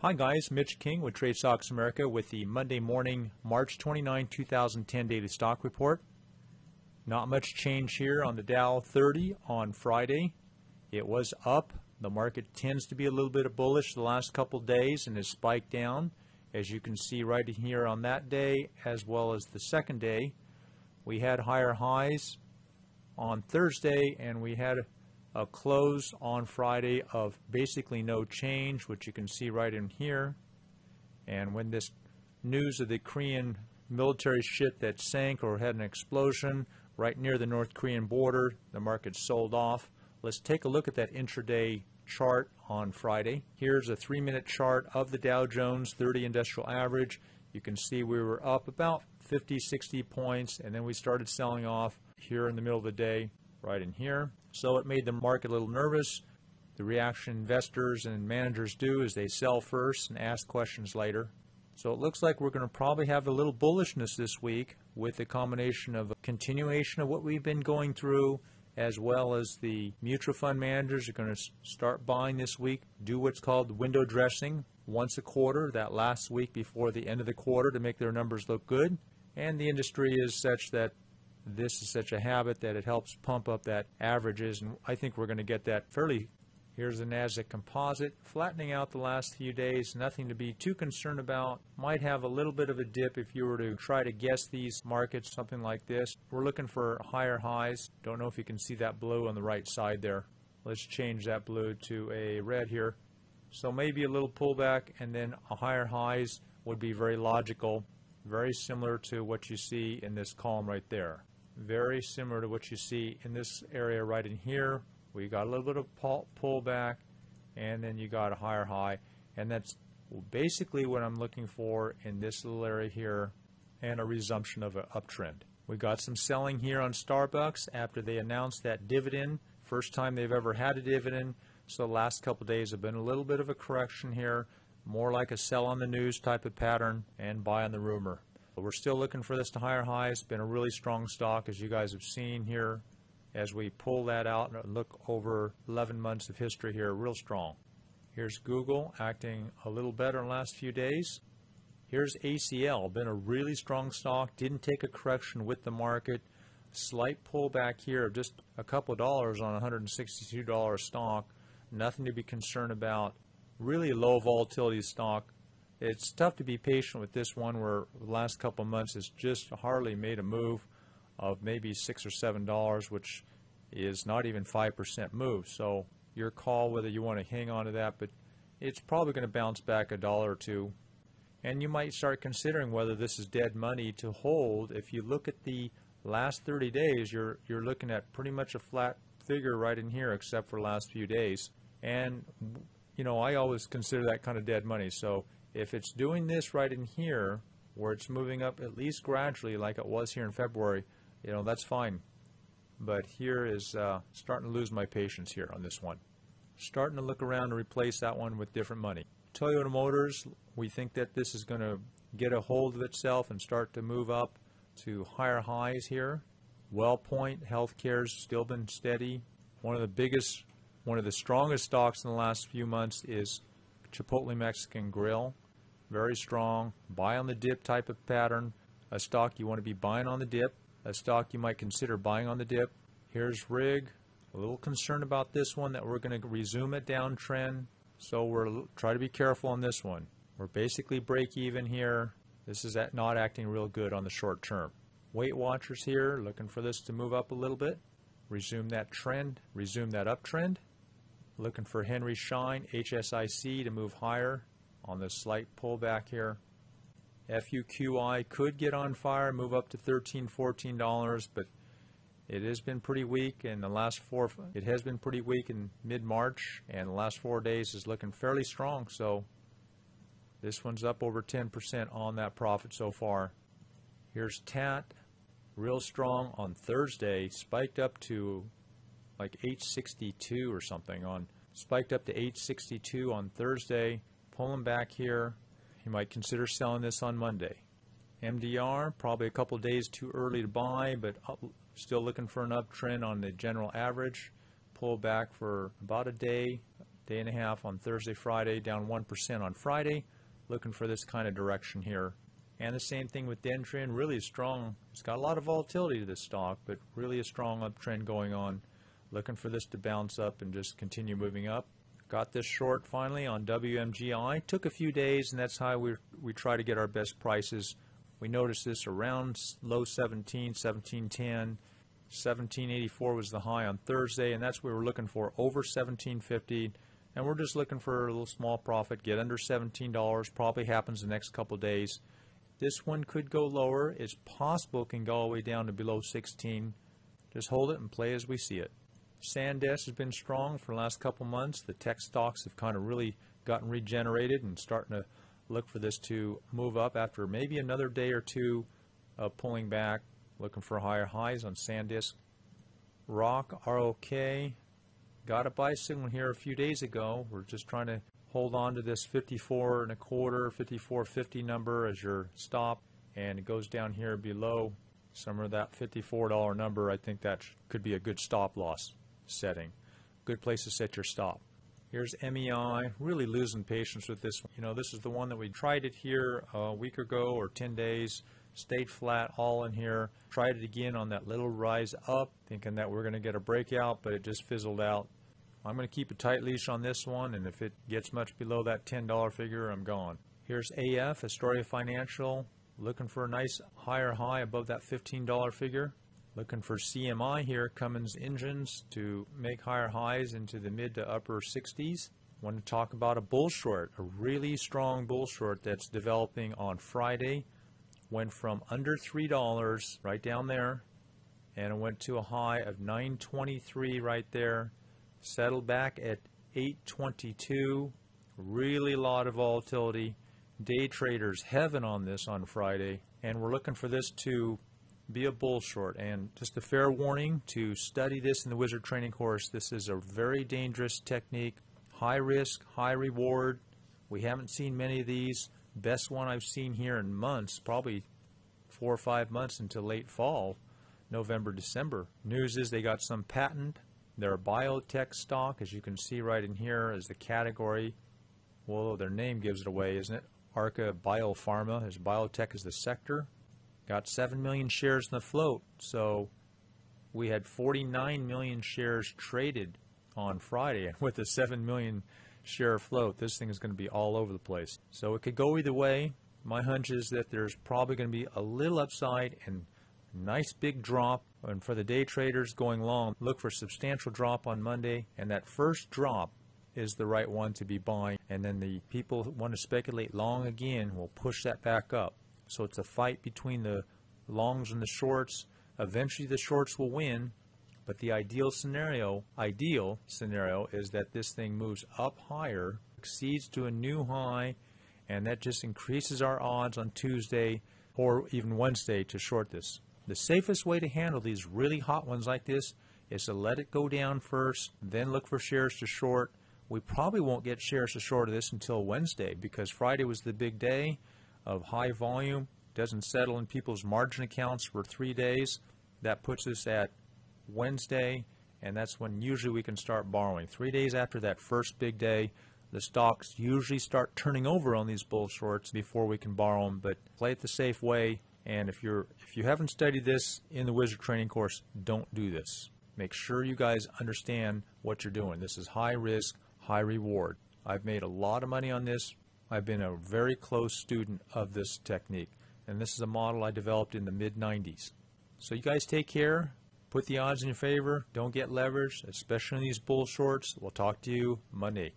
Hi guys, Mitch King with Trade Stocks America with the Monday morning, March 29, 2010 daily stock report. Not much change here on the Dow 30 on Friday. It was up. The market tends to be a little bit bullish the last couple days and has spiked down, as you can see right here on that day as well as the second day. We had higher highs on Thursday and we had a close on Friday of basically no change, which you can see right in here. And when this news of the Korean military ship that sank or had an explosion right near the North Korean border, the market sold off. Let's take a look at that intraday chart on Friday. Here's a 3-minute chart of the Dow Jones 30 Industrial Average. You can see we were up about 50-60 points, and then we started selling off here in the middle of the day, right in here. So it made the market a little nervous. The reaction investors and managers do is they sell first and ask questions later. So it looks like we're going to probably have a little bullishness this week with a combination of a continuation of what we've been going through, as well as the mutual fund managers are going to start buying this week, do what's called window dressing once a quarter, that last week before the end of the quarter, to make their numbers look good. And the industry is such that this is such a habit that it helps pump up that averages, and I think we're going to get that fairly. Here's the Nasdaq Composite flattening out the last few days. Nothing to be too concerned about. Might have a little bit of a dip if you were to try to guess these markets, something like this. We're looking for higher highs. Don't know if you can see that blue on the right side there. Let's change that blue to a red here. So maybe a little pullback and then a higher highs would be very logical. Very similar to what you see in this column right there. Very similar to what you see in this area right in here. We got a little bit of pullback, and then you got a higher high, and that's basically what I'm looking for in this little area here, and a resumption of an uptrend. We got some selling here on Starbucks after they announced that dividend. First time they've ever had a dividend, so the last couple of days have been a little bit of a correction here, more like a sell on the news type of pattern and buy on the rumor. We're still looking for this to higher highs. Been a really strong stock, as you guys have seen here. As we pull that out and look over 11 months of history here, real strong. Here's Google acting a little better in the last few days. Here's ACL, been a really strong stock, didn't take a correction with the market. Slight pullback here of just a couple of dollars on a $162 stock. Nothing to be concerned about. Really low volatility stock. It's tough to be patient with this one, where the last couple of months has just hardly made a move of maybe $6 or $7, which is not even 5% move. So your call whether you want to hang on to that, but it's probably going to bounce back $1 or $2. And you might start considering whether this is dead money to hold. If you look at the last 30 days, you're looking at pretty much a flat figure right in here, except for the last few days. And you know, I always consider that kind of dead money. So if it's doing this right in here, where it's moving up at least gradually like it was here in February, you know, that's fine. But here is starting to lose my patience here on this one. Starting to look around to replace that one with different money. Toyota Motors, we think that this is going to get a hold of itself and start to move up to higher highs here. WellPoint Healthcare's still been steady. One of the strongest stocks in the last few months is Chipotle Mexican Grill. Very strong, buy on the dip type of pattern. A stock you want to be buying on the dip. A stock you might consider buying on the dip. Here's RIG. A little concerned about this one, that we're going to resume a downtrend. So we're try to be careful on this one. We're basically break even here. This is not acting real good on the short term. Weight Watchers here, looking for this to move up a little bit. Resume that trend, resume that uptrend. Looking for Henry Schein, HSIC, to move higher on this slight pullback here. FUQI could get on fire, move up to $13, $14, but it has been pretty weak in the last it has been pretty weak in mid-March, and the last 4 days is looking fairly strong. So this one's up over 10% on that profit so far. Here's TAT, real strong on Thursday, spiked up to like 862 or something spiked up to 862 on Thursday, pulling back here. You might consider selling this on Monday. MDR, probably a couple days too early to buy, but still looking for an uptrend on the general average. Pull back for about a day, day and a half on Thursday, Friday, down 1% on Friday. Looking for this kind of direction here. And the same thing with Dendron, really strong. It's got a lot of volatility to this stock, but really a strong uptrend going on. Looking for this to bounce up and just continue moving up. Got this short finally on WMGI. Took a few days, and that's how we try to get our best prices. We noticed this around low 17, 1710. 1784 was the high on Thursday, and that's what we were looking for, over 1750. And we're just looking for a little small profit, get under $17. Probably happens the next couple days. This one could go lower. It's possible it can go all the way down to below 16. Just hold it and play as we see it. SanDisk has been strong for the last couple months. The tech stocks have kind of really gotten regenerated and starting to look for this to move up after maybe another day or two of pulling back. Looking for higher highs on SanDisk. ROK, got a buy signal here a few days ago. We're just trying to hold on to this 54 1/4, 54.50 number as your stop, and it goes down here below somewhere that $54 number. I think that could be a good stop loss setting. Good place to set your stop. Here's MEI, really losing patience with this. You know, this is the one that we tried it here a week ago or 10 days. Stayed flat all in here. Tried it again on that little rise up, thinking that we're going to get a breakout, but it just fizzled out. I'm going to keep a tight leash on this one, and if it gets much below that $10 figure, I'm gone. Here's AF, Astoria Financial, looking for a nice higher high above that $15 figure. Looking for CMI here, Cummins Engines, to make higher highs into the mid to upper 60s. Want to talk about a bull short, a really strong bull short that's developing on Friday. Went from under $3 right down there, and it went to a high of $9.23 right there. Settled back at $8.22. Really a lot of volatility. Day traders heaven on this on Friday, and we're looking for this to be a bull short. And just a fair warning to study this in the Wizard training course. This is a very dangerous technique. High risk, high reward. We haven't seen many of these. Best one I've seen here in months, probably 4 or 5 months into late fall, November, December. News is they got some patent. They're a biotech stock, as you can see right in here as the category. Well, their name gives it away, isn't it? Arca Biopharma, as biotech is the sector. Got 7 million shares in the float, so we had 49 million shares traded on Friday, and with a 7 million share float, this thing is going to be all over the place. So it could go either way. My hunch is that there's probably going to be a little upside and nice big drop. And for the day traders going long, look for substantial drop on Monday, and that first drop is the right one to be buying. And then the people who want to speculate long again will push that back up. So it's a fight between the longs and the shorts. Eventually the shorts will win. But the ideal scenario is that this thing moves up higher, exceeds to a new high, and that just increases our odds on Tuesday or even Wednesday to short this. The safest way to handle these really hot ones like this is to let it go down first, then look for shares to short. We probably won't get shares to short of this until Wednesday, because Friday was the big day of high volume. Doesn't settle in people's margin accounts for 3 days. That puts us at Wednesday, and that's when usually we can start borrowing. 3 days after that first big day, the stocks usually start turning over on these bull shorts before we can borrow them. But play it the safe way, and if you haven't studied this in the Wizard training course, don't do this. Make sure you guys understand what you're doing. This is high risk, high reward. I've made a lot of money on this. I've been a very close student of this technique, and this is a model I developed in the mid-90s. So you guys take care. Put the odds in your favor. Don't get leveraged, especially in these bull shorts. We'll talk to you Monday.